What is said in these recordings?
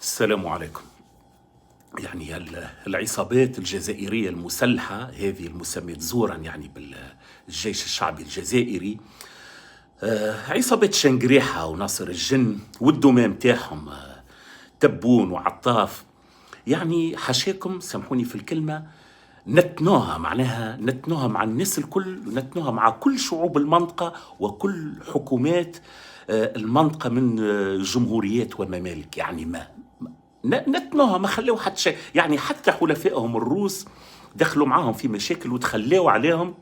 السلام عليكم. يعني العصابات الجزائرية المسلحة هذه المسمية زورا يعني بالجيش الشعبي الجزائري، عصابات شنقريحة وناصر الجن والدمى متاعهم، تبون وعطاف. يعني حاشاكم سامحوني في الكلمة، نتنوها معناها نتنوها مع الناس الكل، ونتنوها مع كل شعوب المنطقة وكل حكومات المنطقة من جمهوريات وممالك. يعني نتنوها، ما خلوا حتى شيء. يعني حتى حلفائهم الروس دخلوا معاهم في مشاكل وتخلوا عليهم.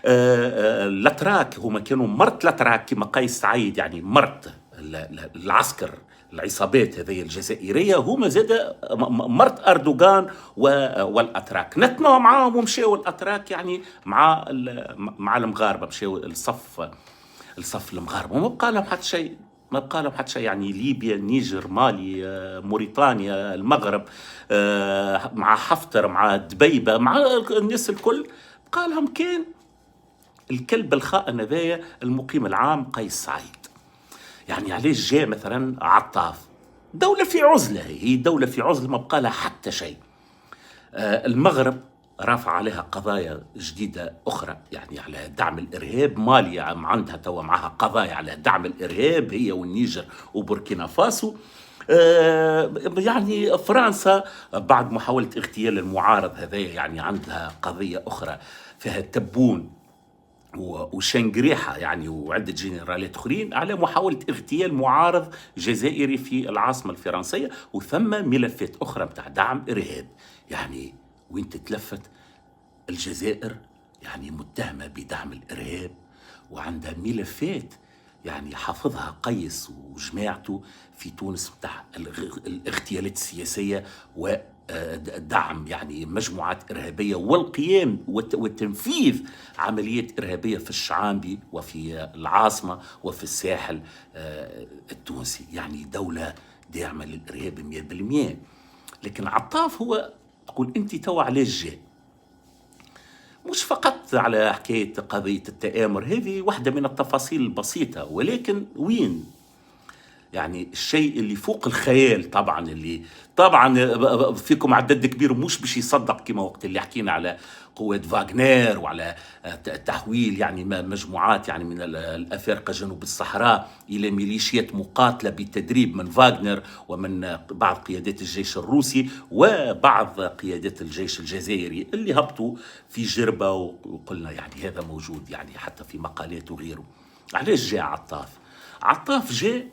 الاتراك هما كانوا مرت الاتراك كما قيس سعيد، يعني مرت العسكر العصابات هذه الجزائريه، هما زاد مرت اردوغان والاتراك. نتنوا معاهم ومشاو الاتراك يعني مع المغاربه، مشاو الصف المغاربه، وما بقى لهم حتى شيء. ما بقى لهم حتى شيء. يعني ليبيا، النيجر، مالي، موريتانيا، المغرب، مع حفتر، مع دبيبه، مع الناس الكل بقى لهم كان الكلب الخائن هذايا المقيم العام قيس سعيد. يعني علاش جاء مثلا عطاف؟ دولة في عزلة، هي دولة في عزلة، ما بقى لها حتى شيء. المغرب رافع عليها قضايا جديدة أخرى، يعني على دعم الإرهاب. مالي عندها توا معها قضايا على دعم الإرهاب، هي والنيجر وبوركينا فاسو. يعني فرنسا بعد محاولة اغتيال المعارض هذايا يعني عندها قضية أخرى فيها تبون وشنقريحة، يعني وعدة جنرالات أخرين على محاولة اغتيال معارض جزائري في العاصمة الفرنسية. وثم ملفات أخرى بتاع دعم إرهاب. يعني وين تتلفت الجزائر يعني متهمة بدعم الإرهاب، وعندها ملفات يعني حافظها قيس وجماعته في تونس بتاع الاغتيالات السياسية ودعم يعني مجموعات إرهابية والقيام وتنفيذ عمليات إرهابية في الشعامبي وفي العاصمة وفي الساحل التونسي. يعني دولة داعمة للإرهاب 100%. لكن عطاف هو تقول أنت توا علاش جاي؟ مش فقط على حكاية قضية التآمر، هذه واحدة من التفاصيل البسيطة، ولكن وين يعني الشيء اللي فوق الخيال؟ طبعا اللي طبعا فيكم عدد كبير مش باش يصدق، كما وقت اللي حكينا على قوات فاغنر وعلى تحويل يعني مجموعات يعني من الأفارقة جنوب الصحراء إلى ميليشيات مقاتلة بالتدريب من فاغنر ومن بعض قيادات الجيش الروسي وبعض قيادات الجيش الجزائري اللي هبطوا في جربة. وقلنا يعني هذا موجود يعني حتى في مقالات وغيره. علاش جاء عطاف؟ عطاف جاء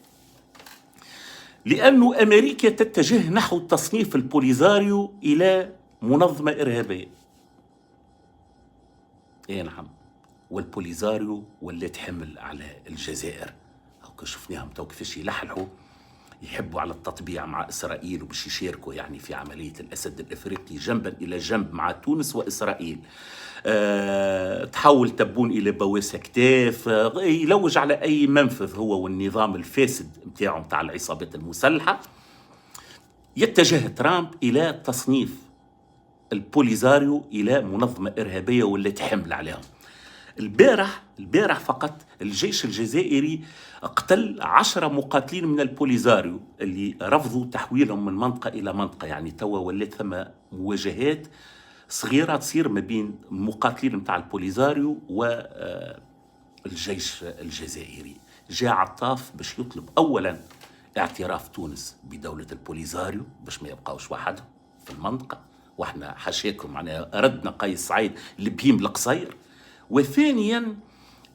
لأن أمريكا تتجه نحو تصنيف البوليزاريو إلى منظمة إرهابية. إيه نعم، والبوليزاريو ولات حمل على الجزائر. أو شفناهم تو كيفاش يلحلحوا، يحبوا على التطبيع مع إسرائيل وباش يشاركوا يعني في عملية الأسد الإفريقي جنبا إلى جنب مع تونس وإسرائيل. تحول تبون إلى بواسة كتاف، يلوج على أي منفذ هو والنظام الفاسد متاعه متاع العصابات المسلحة. يتجه ترامب إلى تصنيف البوليزاريو إلى منظمة إرهابية واللي تحمل عليهم. البارح فقط الجيش الجزائري قتل 10 مقاتلين من البوليزاريو اللي رفضوا تحويلهم من منطقة إلى منطقة. يعني توا ولات ثم مواجهات صغيرة تصير ما بين مقاتلين متاع البوليزاريو والجيش الجزائري. جاء عطاف باش يطلب أولا اعتراف تونس بدولة البوليزاريو باش ما يبقاوش وحدهم في المنطقة، واحنا حاشاكم معناها ردنا قيس سعيد لبهيم القصير. وثانيا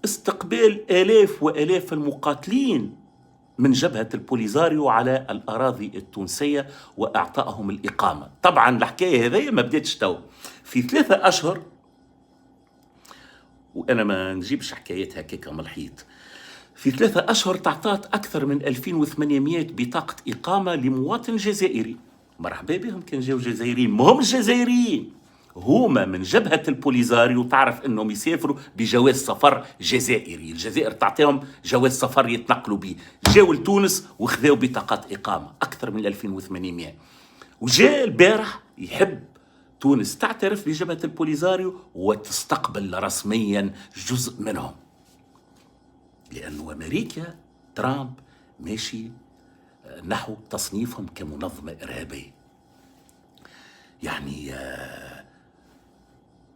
استقبال آلاف وآلاف المقاتلين من جبهة البوليزاريو على الأراضي التونسية وإعطائهم الإقامة. طبعا الحكاية هذه ما بدأتش تو، في 3 أشهر، وأنا ما نجيبش حكايات هكاك من الحيط. في 3 أشهر تعطات أكثر من 2800 بطاقة إقامة لمواطن جزائري. مرحبا بهم كان جاو جزائريين، ما هم الجزائريين، هما من جبهة البوليزاريو. تعرف أنهم يسافروا بجواز سفر جزائري، الجزائر تعطيهم جواز سفر يتنقلوا به. جاو لتونس وخذوا بطاقات إقامة أكثر من 2800. وجاء البارح يحب تونس تعترف بجبهة البوليزاريو وتستقبل رسميا جزء منهم، لأنه أمريكا ترامب ماشي نحو تصنيفهم كمنظمة إرهابية. يعني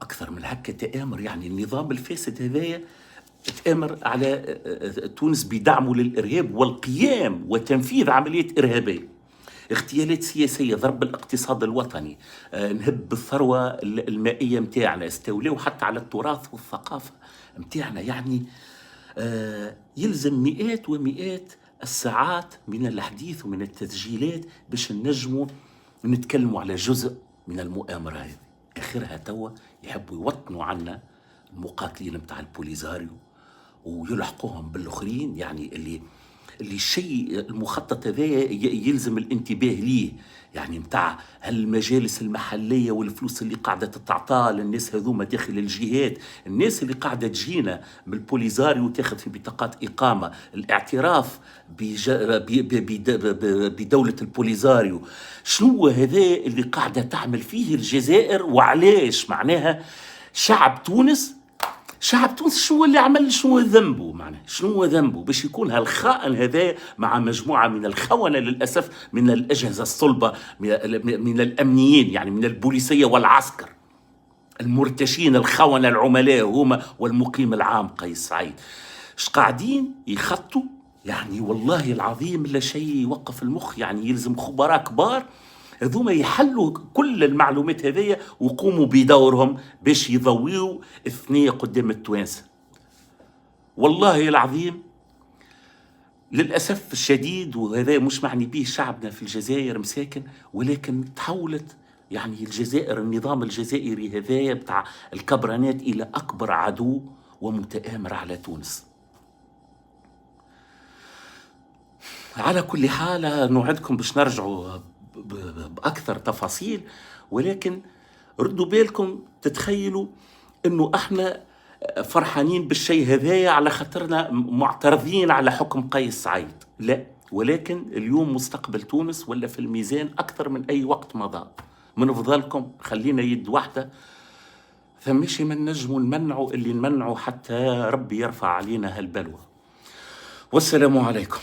أكثر من هكا تآمر، يعني النظام الفاسد هذايا تآمر على تونس بدعمه للإرهاب والقيام وتنفيذ عمليات إرهابية، اغتيالات سياسية، ضرب الاقتصاد الوطني، نهب الثروة المائية متاعنا، استولوا حتى على التراث والثقافة متاعنا. يعني يلزم مئات ومئات الساعات من الحديث ومن التسجيلات باش نجموا نتكلموا على جزء من المؤامرة هذه. آخرها توا يحبوا يوطنوا عنا المقاتلين متاع البوليزاريو ويلحقوهم بالاخرين، يعني اللي الشيء المخطط هذا يلزم الانتباه ليه، يعني متاع هالمجالس المحليه والفلوس اللي قاعده تتعطى للناس هذوما داخل الجهات، الناس اللي قاعده تجينا بالبوليزاريو وتاخذ في بطاقات اقامه، الاعتراف بدوله البوليزاريو. شنو هذا اللي قاعده تعمل فيه الجزائر وعلاش؟ معناها شعب تونس شنو اللي عمل، شنو ذنبه؟ معناه شنو ذنبه باش يكون هالخائن هذا مع مجموعة من الخونة للأسف من الأجهزة الصلبة، من الأمنيين، يعني من البوليسية والعسكر المرتشين الخونة العملاء هما والمقيم العام قيس سعيد. اش قاعدين يخطوا؟ يعني والله العظيم لا شيء يوقف المخ. يعني يلزم خبراء كبار هذوما يحلوا كل المعلومات هذيا ويقوموا بدورهم باش يضويوا الثنية قدام التوانسة. والله العظيم للأسف الشديد، وهذا مش معني به شعبنا في الجزائر مساكن، ولكن تحولت يعني الجزائر، النظام الجزائري هذايا بتاع الكبرانات إلى أكبر عدو ومتآمر على تونس. على كل حال نوعدكم باش نرجعوا بأكثر تفاصيل، ولكن ردوا بالكم تتخيلوا انه احنا فرحانين بالشيء هذايا على خاطرنا معترضين على حكم قيس سعيد، لا، ولكن اليوم مستقبل تونس ولا في الميزان اكثر من اي وقت مضى. من فضلكم خلينا يد واحده، فمشي من نجموا نمنعوا اللي نمنعوا حتى ربي يرفع علينا هالبلوى. والسلام عليكم.